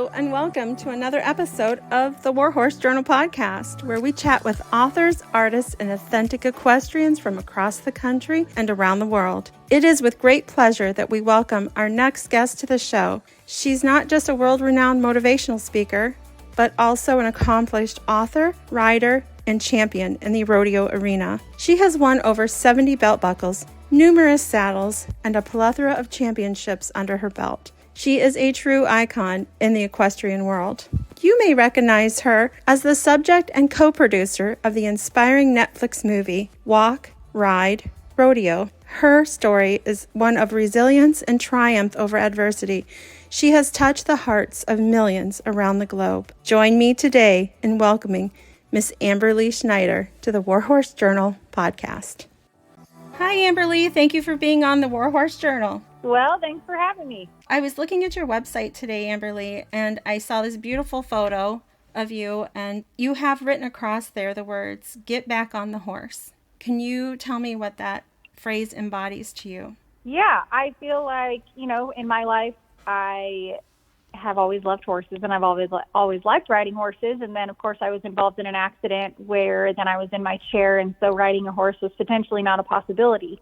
Hello, and welcome to another episode of the Warhorse Journal Podcast, where we chat with authors, artists, and authentic equestrians from across the country and around the world. It is with great pleasure that we welcome our next guest to the show. She's not just a world-renowned motivational speaker, but also an accomplished author, rider, and champion in the rodeo arena. She has won over 70 belt buckles, numerous saddles, and a plethora of championships under her belt. She is a true icon in the equestrian world. You may recognize her as the subject and co-producer of the inspiring Netflix movie, Walk, Ride, Rodeo. Her story is one of resilience and triumph over adversity. She has touched the hearts of millions around the globe. Join me today in welcoming Miss Amberley Snyder to the Warhorse Journal Podcast. Hi, Amberley. Thank you for being on the Warhorse Journal. Well, thanks for having me. I was looking at your website today, Amberley, and I saw this beautiful photo of you, and you have written across there the words, "Get back on the horse." Can you tell me what that phrase embodies to you? Yeah, I feel like, in my life, I have always loved horses, and I've always liked riding horses. And then, of course, I was involved in an accident where then I was in my chair, and so riding a horse was potentially not a possibility.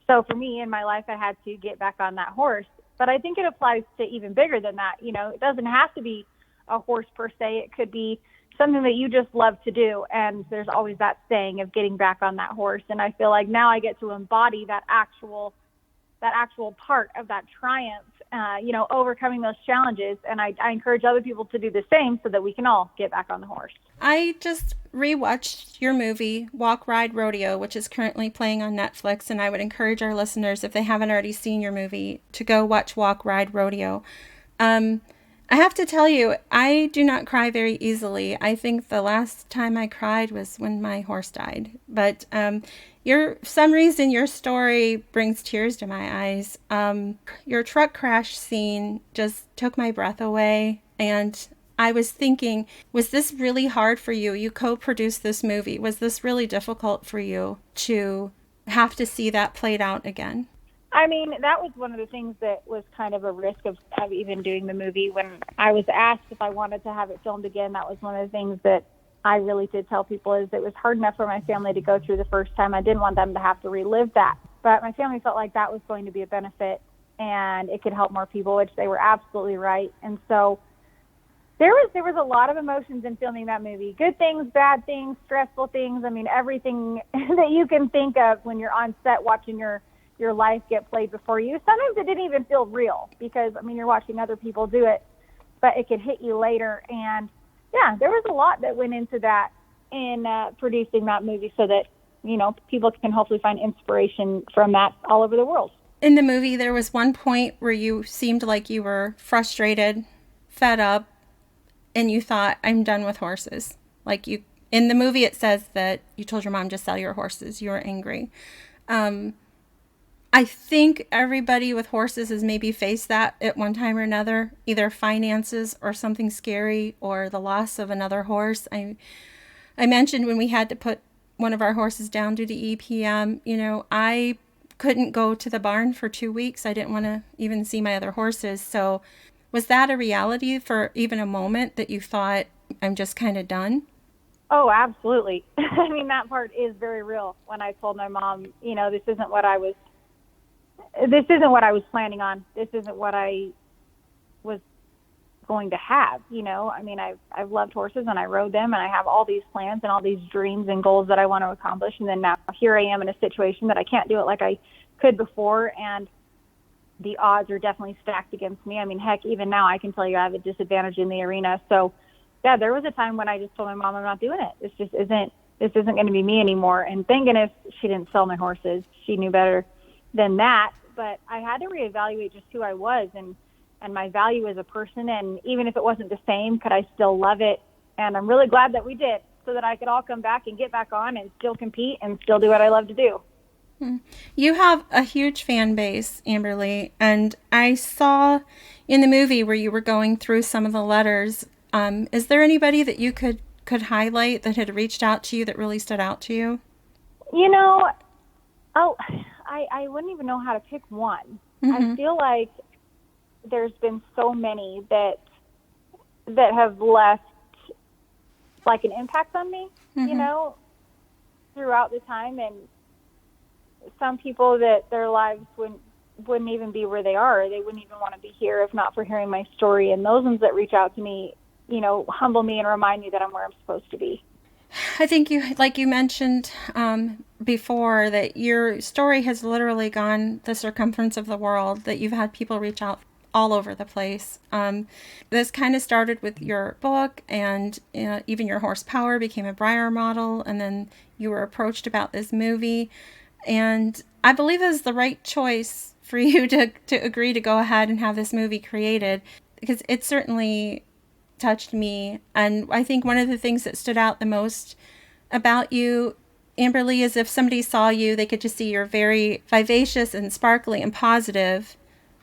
So for me, in my life, I had to get back on that horse. But I think it applies to even bigger than that. It doesn't have to be a horse per se. It could be something that you just love to do. And there's always that saying of getting back on that horse. And I feel like now I get to embody that actual part of that triumph, overcoming those challenges. And I encourage other people to do the same so that we can all get back on the horse. I just rewatched your movie, Walk, Ride, Rodeo, which is currently playing on Netflix. And I would encourage our listeners, if they haven't already seen your movie, to go watch Walk, Ride, Rodeo. I have to tell you, I do not cry very easily. I think the last time I cried was when my horse died. But some reason your story brings tears to my eyes. Your truck crash scene just took my breath away. And I was thinking, was this really hard for you? You co-produced this movie. Was this really difficult for you to have to see that played out again? I mean, that was one of the things that was kind of a risk of even doing the movie. When I was asked if I wanted to have it filmed again, that was one of the things that I really did tell people, is it was hard enough for my family to go through the first time. I didn't want them to have to relive that. But my family felt like that was going to be a benefit and it could help more people, which they were absolutely right. And so there was a lot of emotions in filming that movie. Good things, bad things, stressful things. I mean, everything that you can think of when you're on set watching your life get played before you. Sometimes it didn't even feel real because, you're watching other people do it, but it could hit you later. And yeah, there was a lot that went into that in producing that movie so that, people can hopefully find inspiration from that all over the world. In the movie, there was one point where you seemed like you were frustrated, fed up, and you thought, I'm done with horses. In the movie, it says that you told your mom to sell your horses. You were angry. I think everybody with horses has maybe faced that at one time or another, either finances or something scary or the loss of another horse. I mentioned when we had to put one of our horses down due to EPM, I couldn't go to the barn for 2 weeks. I didn't want to even see my other horses. So was that a reality for even a moment that you thought, I'm just kind of done? Oh, absolutely. That part is very real. When I told my mom, this isn't what I was planning on. This isn't what I was going to have. I've loved horses and I rode them and I have all these plans and all these dreams and goals that I want to accomplish. And then now here I am in a situation that I can't do it like I could before. And the odds are definitely stacked against me. Heck, even now I can tell you I have a disadvantage in the arena. So yeah, there was a time when I just told my mom, I'm not doing it. This isn't going to be me anymore. And thank goodness she didn't sell my horses. She knew better than that. But I had to reevaluate just who I was and my value as a person. And even if it wasn't the same, could I still love it? And I'm really glad that we did, so that I could all come back and get back on and still compete and still do what I love to do. You have a huge fan base, Amberley, and I saw in the movie where you were going through some of the letters. Is there anybody that you could highlight that had reached out to you that really stood out to you? I wouldn't even know how to pick one. I feel like there's been so many that that have left like an impact on me, you know, throughout the time. And some people that their lives wouldn't even be where they are. They wouldn't even want to be here if not for hearing my story. And those ones that reach out to me, you know, humble me and remind me that I'm where I'm supposed to be. I think like you mentioned before, that your story has literally gone the circumference of the world, that you've had people reach out all over the place. This kind of started with your book, and even your horsepower became a Breyer model, and then you were approached about this movie. And I believe it was the right choice for you to agree to go ahead and have this movie created, because it certainly touched me. And I think one of the things that stood out the most about you, Amberley, is if somebody saw you, they could just see you're very vivacious and sparkly and positive.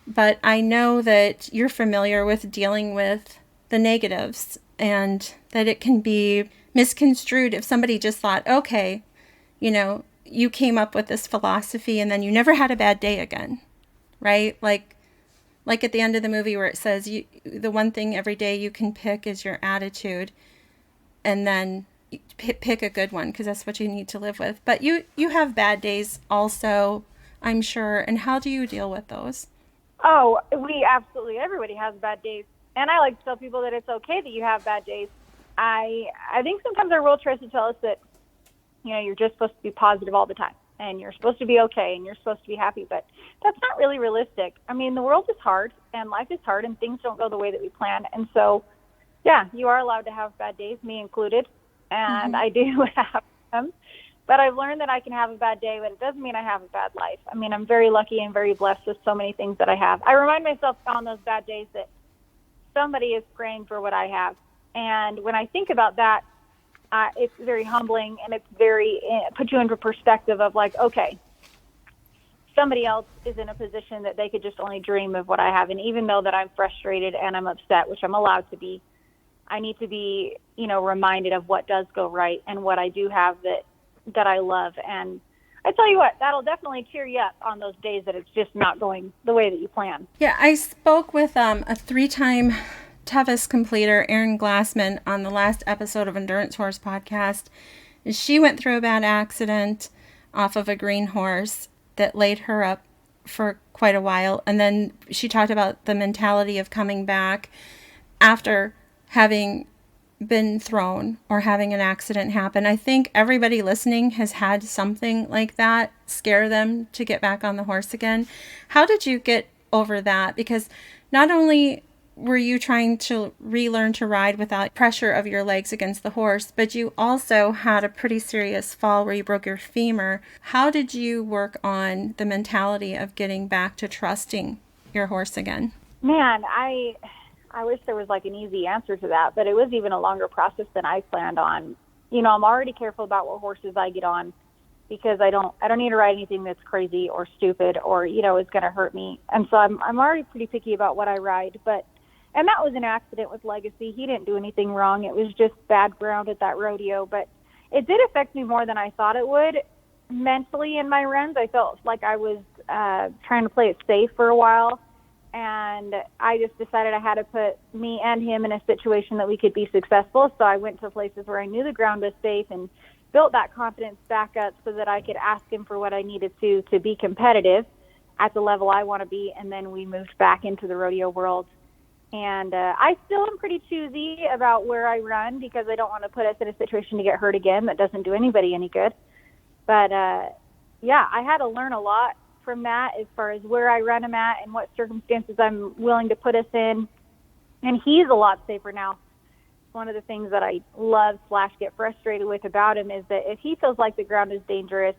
But I know that you're familiar with dealing with the negatives, and that it can be misconstrued if somebody just thought, okay, you know, you came up with this philosophy and then you never had a bad day again, right? Like at the end of the movie where it says the one thing every day you can pick is your attitude, and then pick a good one, because that's what you need to live with. But you have bad days also, I'm sure. And how do you deal with those? Oh, everybody has bad days. And I like to tell people that it's okay that you have bad days. I think sometimes our world tries to tell us that, you know, you're just supposed to be positive all the time, and you're supposed to be okay, and you're supposed to be happy. But that's not really realistic. I mean, the world is hard, and life is hard, and things don't go the way that we plan. And so, yeah, you are allowed to have bad days, me included, and I do have them. But I've learned that I can have a bad day, but it doesn't mean I have a bad life. I mean, I'm very lucky and very blessed with so many things that I have. I remind myself on those bad days that somebody is praying for what I have. And when I think about that, it's very humbling, and it's puts you into perspective of like, okay, somebody else is in a position that they could just only dream of what I have. And even though that I'm frustrated and I'm upset, which I'm allowed to be, I need to be, you know, reminded of what does go right and what I do have that I love. And I tell you what, that'll definitely cheer you up on those days that it's just not going the way that you plan. Yeah, I spoke with a 3-time toughest completer, Erin Glassman, on the last episode of Endurance Horse Podcast. She went through a bad accident off of a green horse that laid her up for quite a while. And then she talked about the mentality of coming back after having been thrown or having an accident happen. I think everybody listening has had something like that scare them to get back on the horse again. How did you get over that? Because not only were you trying to relearn to ride without pressure of your legs against the horse, but you also had a pretty serious fall where you broke your femur. How did you work on the mentality of getting back to trusting your horse again? Man, I wish there was like an easy answer to that, but it was even a longer process than I planned on. You know, I'm already careful about what horses I get on, because I don't need to ride anything that's crazy or stupid or, you know, is going to hurt me. And so I'm already pretty picky about what I ride. And that was an accident with Legacy. He didn't do anything wrong. It was just bad ground at that rodeo. But it did affect me more than I thought it would mentally in my runs. I felt like I was trying to play it safe for a while. And I just decided I had to put me and him in a situation that we could be successful. So I went to places where I knew the ground was safe and built that confidence back up so that I could ask him for what I needed to be competitive at the level I want to be. And then we moved back into the rodeo world. And I still am pretty choosy about where I run, because I don't want to put us in a situation to get hurt again. That doesn't do anybody any good. But, yeah, I had to learn a lot from that as far as where I run him at and what circumstances I'm willing to put us in. And he's a lot safer now. One of the things that I love / get frustrated with about him is that if he feels like the ground is dangerous,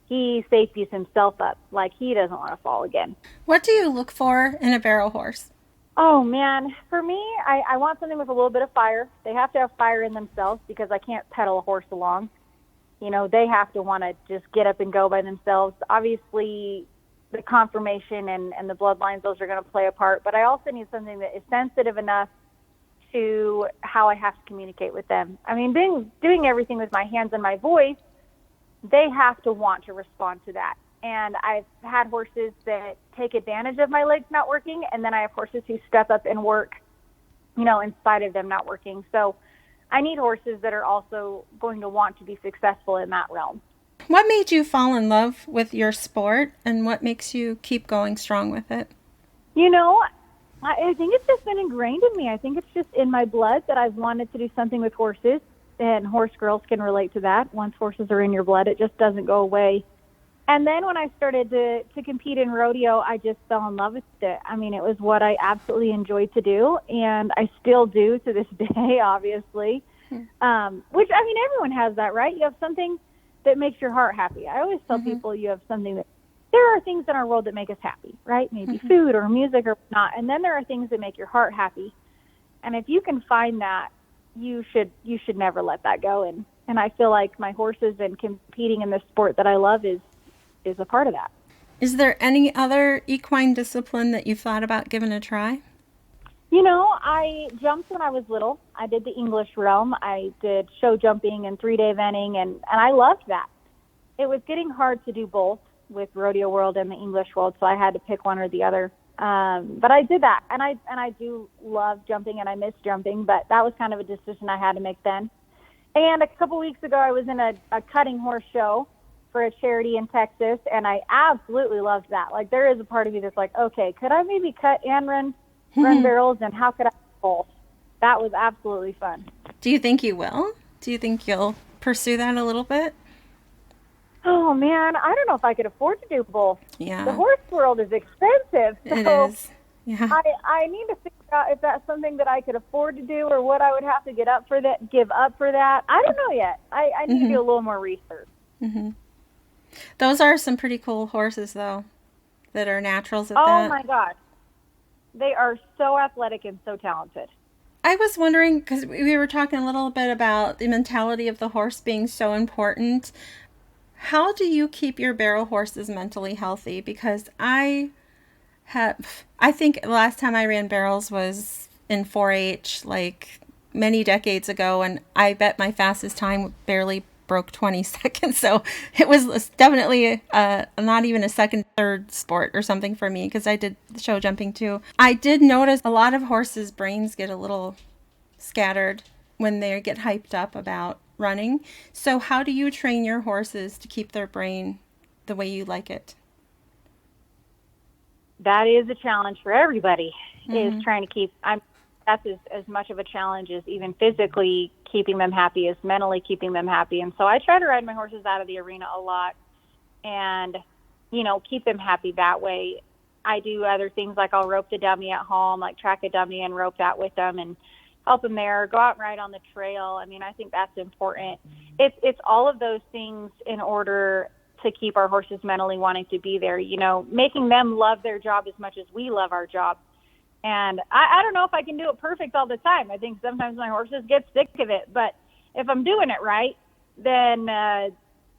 he safeties himself up. Like, he doesn't want to fall again. What do you look for in a barrel horse? Oh, man. For me, I want something with a little bit of fire. They have to have fire in themselves, because I can't pedal a horse along. You know, they have to want to just get up and go by themselves. Obviously, the conformation and the bloodlines, those are going to play a part. But I also need something that is sensitive enough to how I have to communicate with them. I mean, doing everything with my hands and my voice, they have to want to respond to that. And I've had horses that take advantage of my legs not working, and then I have horses who step up and work in spite of them not working. So I need horses that are also going to want to be successful in that realm. What made you fall in love with your sport, and what makes you keep going strong with it? I think it's just been ingrained in me. I think it's just in my blood that I've wanted to do something with horses, and horse girls can relate to that. Once horses are in your blood, it just doesn't go away. And then when I started to compete in rodeo, I just fell in love with it. I mean, it was what I absolutely enjoyed to do, and I still do to this day, obviously. Which, I mean, everyone has that, right? You have something that makes your heart happy. I always tell people you have something that, there are things in our world that make us happy, right? Maybe food or music or not. And then there are things that make your heart happy. And if you can find that, you should never let that go. And I feel like my horses and competing in this sport that I love is a part of that. Is there any other equine discipline that you've thought about giving a try? I jumped when I was little. I did the English realm. I did show jumping and 3-day eventing, and I loved that. It was getting hard to do both with rodeo world and the English world, so I had to pick one or the other. But I did that, and I do love jumping, and I miss jumping, but that was kind of a decision I had to make then. And a couple weeks ago, I was in a cutting horse show for a charity in Texas, and I absolutely loved that. Like, there is a part of me that's like, okay, could I maybe cut and run barrels, and how could I do both? That was absolutely fun. Do you think you will? Do you think you'll pursue that a little bit? Oh, man, I don't know if I could afford to do both. Yeah. The horse world is expensive. It So is. Yeah. I need to figure out if that's something that I could afford to do or what I would have to give up for that. I don't know yet. I need to do a little more research. Those are some pretty cool horses, though, that are naturals at that. Oh, my gosh. They are so athletic and so talented. I was wondering, because we were talking a little bit about the mentality of the horse being so important. How do you keep your barrel horses mentally healthy? Because I think the last time I ran barrels was in 4-H, like many decades ago, and I bet my fastest time barely broke 20 seconds. So it was definitely not even a second, third sport or something for me, because I did show jumping too. I did notice a lot of horses' brains get a little scattered when they get hyped up about running. So how do you train your horses to keep their brain the way you like it? That is a challenge for everybody, is trying to keep, that's as much of a challenge as even physically keeping them happy as mentally keeping them happy. And so I try to ride my horses out of the arena a lot and, keep them happy that way. I do other things, like I'll rope the dummy at home, like track a dummy and rope that with them and help them there, go out and ride on the trail. I mean, I think that's important. It's all of those things in order to keep our horses mentally wanting to be there, making them love their job as much as we love our job. And I don't know if I can do it perfect all the time. I think sometimes my horses get sick of it, but if I'm doing it right, then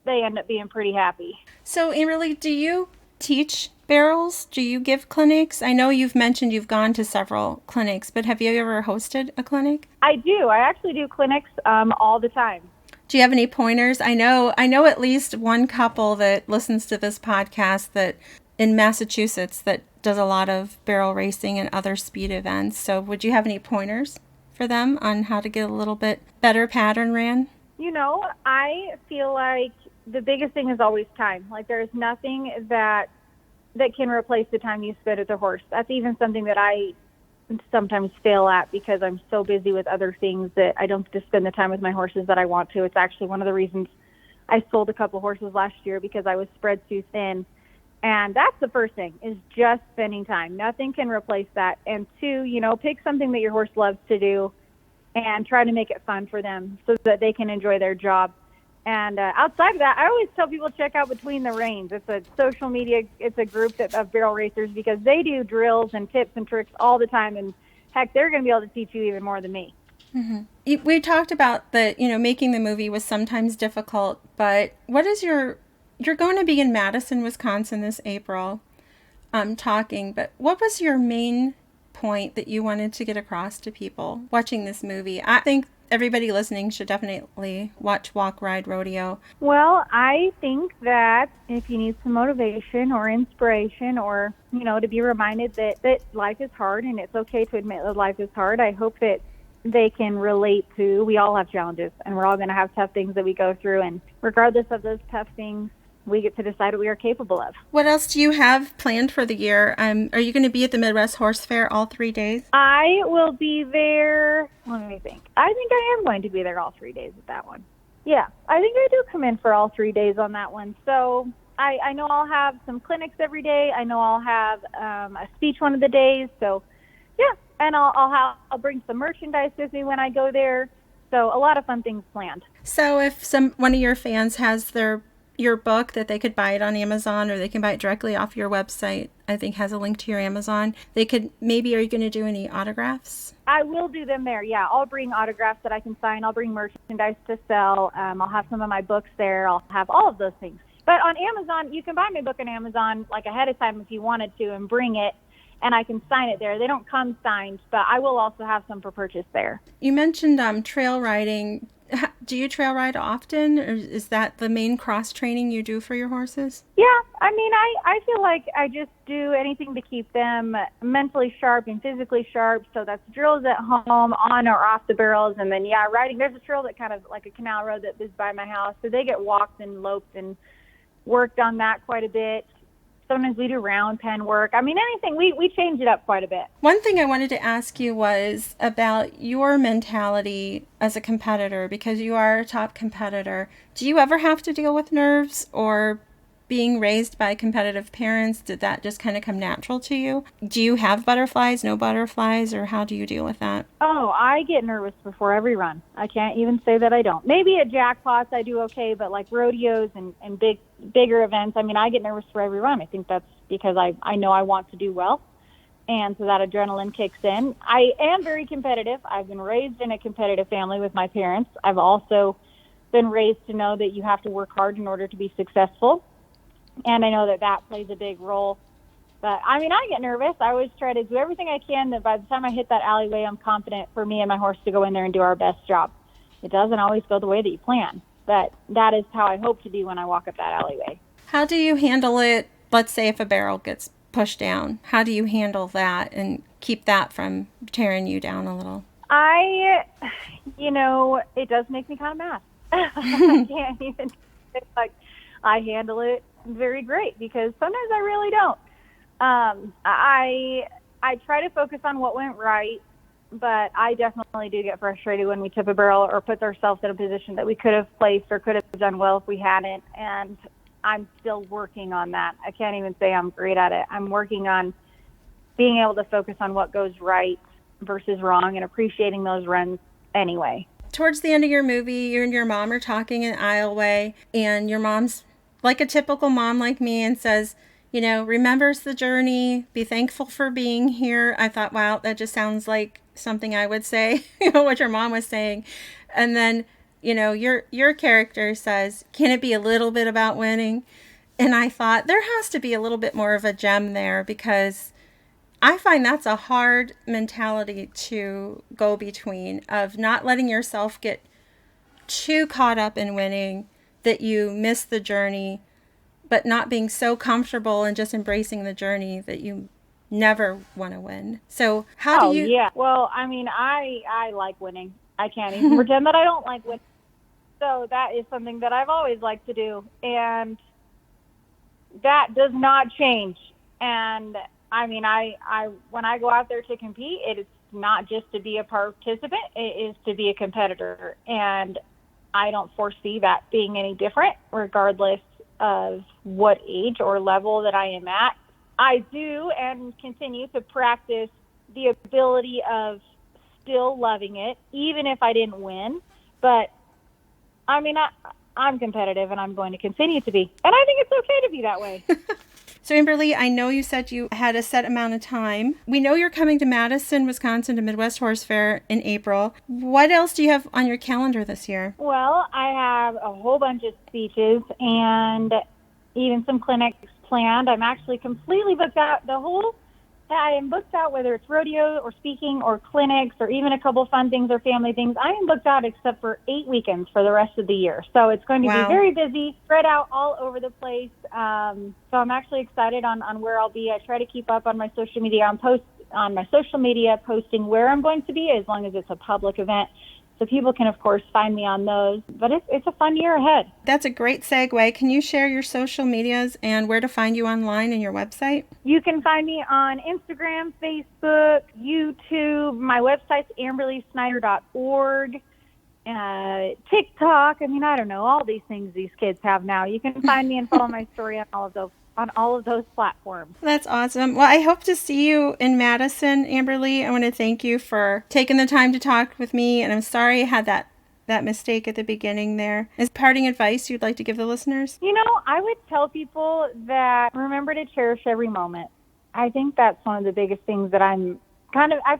they end up being pretty happy. So, Amberley, do you teach barrels? Do you give clinics? I know you've mentioned you've gone to several clinics, but have you ever hosted a clinic? I do. I actually do clinics all the time. Do you have any pointers? I know at least one couple that listens to this podcast that in Massachusetts that does a lot of barrel racing and other speed events. So would you have any pointers for them on how to get a little bit better pattern ran? I feel like the biggest thing is always time. Like, there's nothing that can replace the time you spend with the horse. That's even something that I sometimes fail at because I'm so busy with other things that I don't get to spend the time with my horses that I want to. It's actually one of the reasons I sold a couple horses last year, because I was spread too thin. And that's the first thing, is just spending time. Nothing can replace that. And two, pick something that your horse loves to do and try to make it fun for them so that they can enjoy their job. And outside of that, I always tell people check out Between the Reins. It's a social media, it's a group of barrel racers, because they do drills and tips and tricks all the time. And heck, they're going to be able to teach you even more than me. We talked about that, making the movie was sometimes difficult, but what is you're going to be in Madison, Wisconsin this April, but what was your main point that you wanted to get across to people watching this movie? I think everybody listening should definitely watch Walk, Ride, Rodeo? Well, I think that if you need some motivation or inspiration or, to be reminded that life is hard and it's okay to admit that life is hard, I hope that they can relate to, we all have challenges and we're all going to have tough things that we go through. And regardless of those tough things, we get to decide what we are capable of. What else do you have planned for the year? Are you going to be at the Midwest Horse Fair all 3 days? I will be there. Let me think. I think I am going to be there all 3 days at that one. Yeah, I think I do come in for all 3 days on that one. So I know I'll have some clinics every day. I know I'll have a speech one of the days. So yeah, and I'll bring some merchandise with me when I go there. So a lot of fun things planned. So if one of your fans has your book that they could buy it on Amazon, or they can buy it directly off your website, I think has a link to your Amazon. Are you going to do any autographs? I will do them there. Yeah, I'll bring autographs that I can sign. I'll bring merchandise to sell. I'll have some of my books there. I'll have all of those things. But on Amazon, you can buy my book on Amazon like ahead of time if you wanted to and bring it, and I can sign it there. They don't come signed, but I will also have some for purchase there. You mentioned trail riding. Do you trail ride often, or is that the main cross training you do for your horses? Yeah, I mean, I feel like I just do anything to keep them mentally sharp and physically sharp. So that's drills at home, on or off the barrels, and then, riding. There's a trail that kind of like a canal road that is by my house, so they get walked and loped and worked on that quite a bit. Sometimes we do round pen work. I mean, anything. We change it up quite a bit. One thing I wanted to ask you was about your mentality as a competitor, because you are a top competitor. Do you ever have to deal with nerves, or being raised by competitive parents, did that just kind of come natural to you? Do you have butterflies, no butterflies, or how do you deal with that? Oh, I get nervous before every run. I can't even say that I don't. Maybe at jackpots I do okay, but like rodeos and bigger events, I mean, I get nervous for every run. I think that's because I know I want to do well, and so that adrenaline kicks in. I am very competitive. I've been raised in a competitive family with my parents. I've also been raised to know that you have to work hard in order to be successful, and I know that plays a big role. But, I mean, I get nervous. I always try to do everything I can that by the time I hit that alleyway, I'm confident for me and my horse to go in there and do our best job. It doesn't always go the way that you plan, but that is how I hope to be when I walk up that alleyway. How do you handle it? Let's say if a barrel gets pushed down, how do you handle that and keep that from tearing you down a little? It does make me kind of mad. I can't even, I handle it very great because sometimes I really don't. I try to focus on what went right, but I definitely do get frustrated when we tip a barrel or put ourselves in a position that we could have placed or could have done well if we hadn't, and I'm still working on that. I can't even say I'm great at it. I'm working on being able to focus on what goes right versus wrong and appreciating those runs anyway. Towards the end of your movie, you and your mom are talking in aisleway, and your mom's like a typical mom like me and says, remembers the journey, be thankful for being here. I thought, wow, that just sounds like something I would say, what your mom was saying. And then, your character says, can it be a little bit about winning? And I thought there has to be a little bit more of a gem there, because I find that's a hard mentality to go between, of not letting yourself get too caught up in winning that you miss the journey, but not being so comfortable and just embracing the journey that you never want to win. So how do you... Yeah. Well, I mean, I like winning. I can't even pretend that I don't like winning. So that is something that I've always liked to do. And that does not change. And I mean, I when I go out there to compete, it is not just to be a participant, it is to be a competitor. And I don't foresee that being any different, regardless of what age or level that I am at. I do and continue to practice the ability of still loving it, even if I didn't win. But, I mean, I'm competitive, and I'm going to continue to be. And I think it's okay to be that way. So, Amberley, I know you said you had a set amount of time. We know you're coming to Madison, Wisconsin, to Midwest Horse Fair in April. What else do you have on your calendar this year? Well, I have a whole bunch of speeches and even some clinics planned. I'm actually completely booked out the whole I am booked out, whether it's rodeo or speaking or clinics or even a couple fun things or family things. I am booked out except for 8 weekends for the rest of the year. So it's going to be very busy, spread out all over the place. So I'm actually excited on where I'll be. I try to keep up on my social media. Posting where I'm going to be, as long as it's a public event. So people can, of course, find me on those. But it's a fun year ahead. That's a great segue. Can you share your social medias and where to find you online and your website? You can find me on Instagram, Facebook, YouTube. My website's amberleysnyder.org. TikTok. I mean, I don't know, all these things these kids have now. You can find me and follow my story on all of those platforms. That's awesome. Well, I hope to see you in Madison, Amberley. I want to thank you for taking the time to talk with me, and I'm sorry I had that mistake at the beginning there. Is parting advice you'd like to give the listeners? I would tell people that remember to cherish every moment. I think that's one of the biggest things that I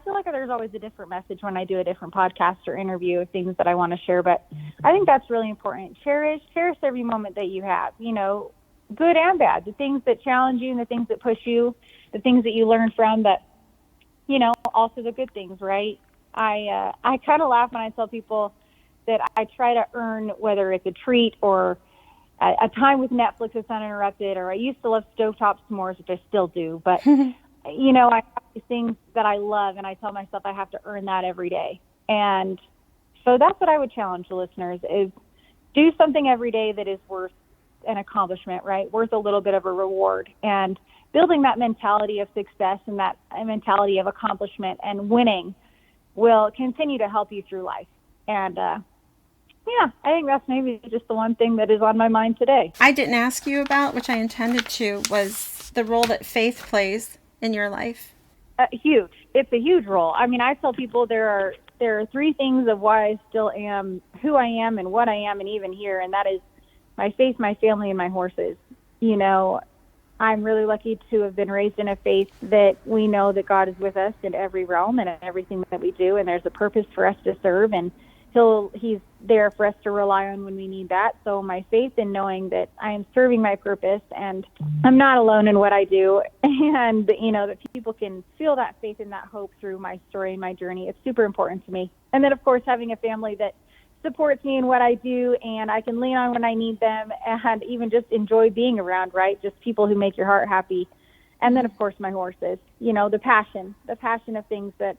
feel like there's always a different message when I do a different podcast or interview of things that I want to share, but I think that's really important. Cherish every moment that you have, good and bad, the things that challenge you and the things that push you, the things that you learn from, but, also the good things, right? I kind of laugh when I tell people that I try to earn, whether it's a treat or a time with Netflix that's uninterrupted, or I used to love stovetop s'mores, which I still do, but, I have these things that I love, and I tell myself I have to earn that every day. And so that's what I would challenge the listeners is do something every day that is worth an accomplishment, right? Worth a little bit of a reward, and building that mentality of success and that mentality of accomplishment and winning will continue to help you through life. And I think that's maybe just the one thing that is on my mind today. I didn't ask you about, which I intended to, was the role that faith plays in your life. Huge. It's a huge role. I mean, I tell people there are 3 things of why I still am who I am and what I am and even here, and that is my faith, my family, and my horses. I'm really lucky to have been raised in a faith that we know that God is with us in every realm and in everything that we do, and there's a purpose for us to serve, and He's there for us to rely on when we need that. So my faith in knowing that I am serving my purpose and I'm not alone in what I do, and that people can feel that faith and that hope through my story and my journey, it's super important to me. And then, of course, having a family that supports me in what I do, and I can lean on when I need them, and even just enjoy being around, right? Just people who make your heart happy. And then, of course, my horses, the passion of things that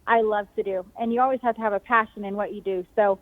I love to do. And you always have to have a passion in what you do. So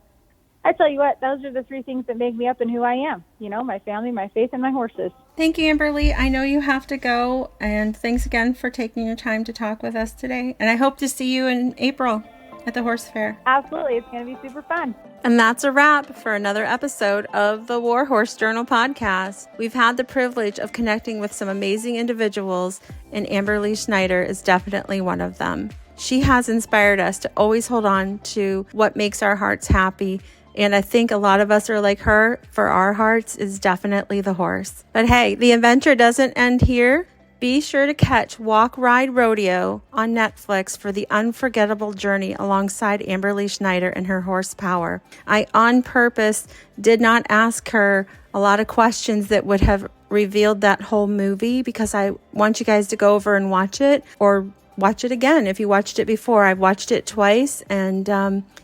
I tell you what, those are the 3 things that make me up and who I am. My family, my faith, and my horses. Thank you, Amberley. I know you have to go, and thanks again for taking your time to talk with us today. And I hope to see you in April at the horse fair. Absolutely. It's going to be super fun. And that's a wrap for another episode of the Warhorse Journal Podcast. We've had the privilege of connecting with some amazing individuals, and Amberley Snyder is definitely one of them. She has inspired us to always hold on to what makes our hearts happy. And I think a lot of us are like her. For our hearts is definitely the horse. But hey, the adventure doesn't end here. Be sure to catch Walk, Ride, Rodeo on Netflix for the unforgettable journey alongside Amberley Snyder and her horsepower. I, on purpose, did not ask her a lot of questions that would have revealed that whole movie, because I want you guys to go over and watch it, or watch it again if you watched it before. I've watched it twice, and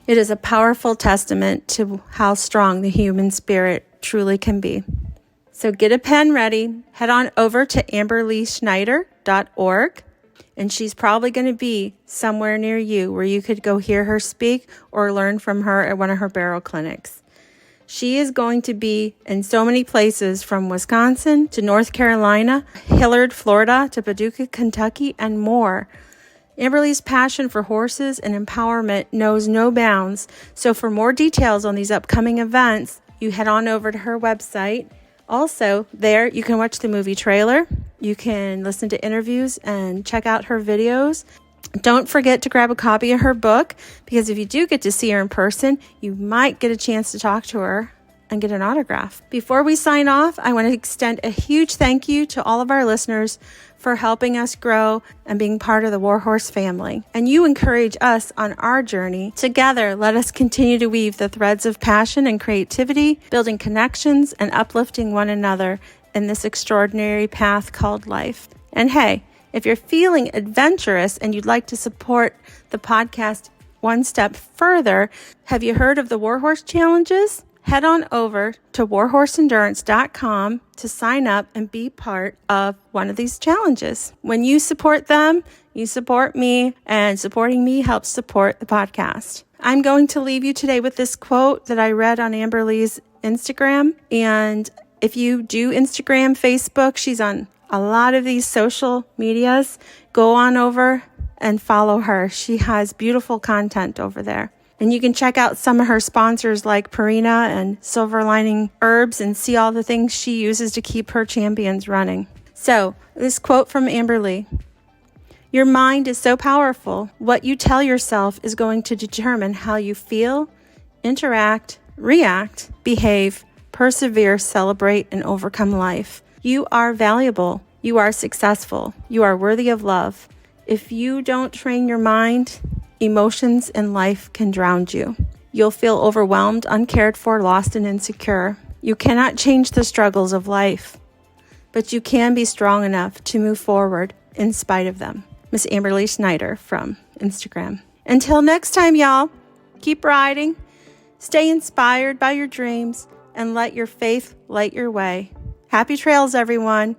it is a powerful testament to how strong the human spirit truly can be. So get a pen ready, head on over to amberleysnyder.org, and she's probably going to be somewhere near you where you could go hear her speak or learn from her at one of her barrel clinics. She is going to be in so many places, from Wisconsin to North Carolina, Hillard, Florida, to Paducah, Kentucky, and more. Amberley's passion for horses and empowerment knows no bounds. So for more details on these upcoming events, you head on over to her website. Also, there you can watch the movie trailer, you can listen to interviews and check out her videos. Don't forget to grab a copy of her book, because if you do get to see her in person, you might get a chance to talk to her and get an autograph. Before we sign off, I want to extend a huge thank you to all of our listeners for helping us grow and being part of the Warhorse family. And you encourage us on our journey. Together, let us continue to weave the threads of passion and creativity, building connections and uplifting one another in this extraordinary path called life. And hey, If you're feeling adventurous and you'd like to support the podcast one step further, have you heard of the Warhorse Challenges? Head on over to warhorseendurance.com to sign up and be part of one of these challenges. When you support them, you support me, and supporting me helps support the podcast. I'm going to leave you today with this quote that I read on Amberley's Instagram. And if you do Instagram, Facebook, she's on a lot of these social medias. Go on over and follow her. She has beautiful content over there. And you can check out some of her sponsors like Purina and Silver Lining Herbs and see all the things she uses to keep her champions running. So, this quote from Amberley: your mind is so powerful. What you tell yourself is going to determine how you feel, interact, react, behave, persevere, celebrate, and overcome life. You are valuable. You are successful. You are worthy of love. If you don't train your mind, emotions in life can drown you. You'll feel overwhelmed, uncared for, lost, and insecure. You cannot change the struggles of life, but you can be strong enough to move forward in spite of them. Miss Amberley Snyder from Instagram. Until next time, y'all, keep riding, stay inspired by your dreams, and let your faith light your way. Happy trails, everyone.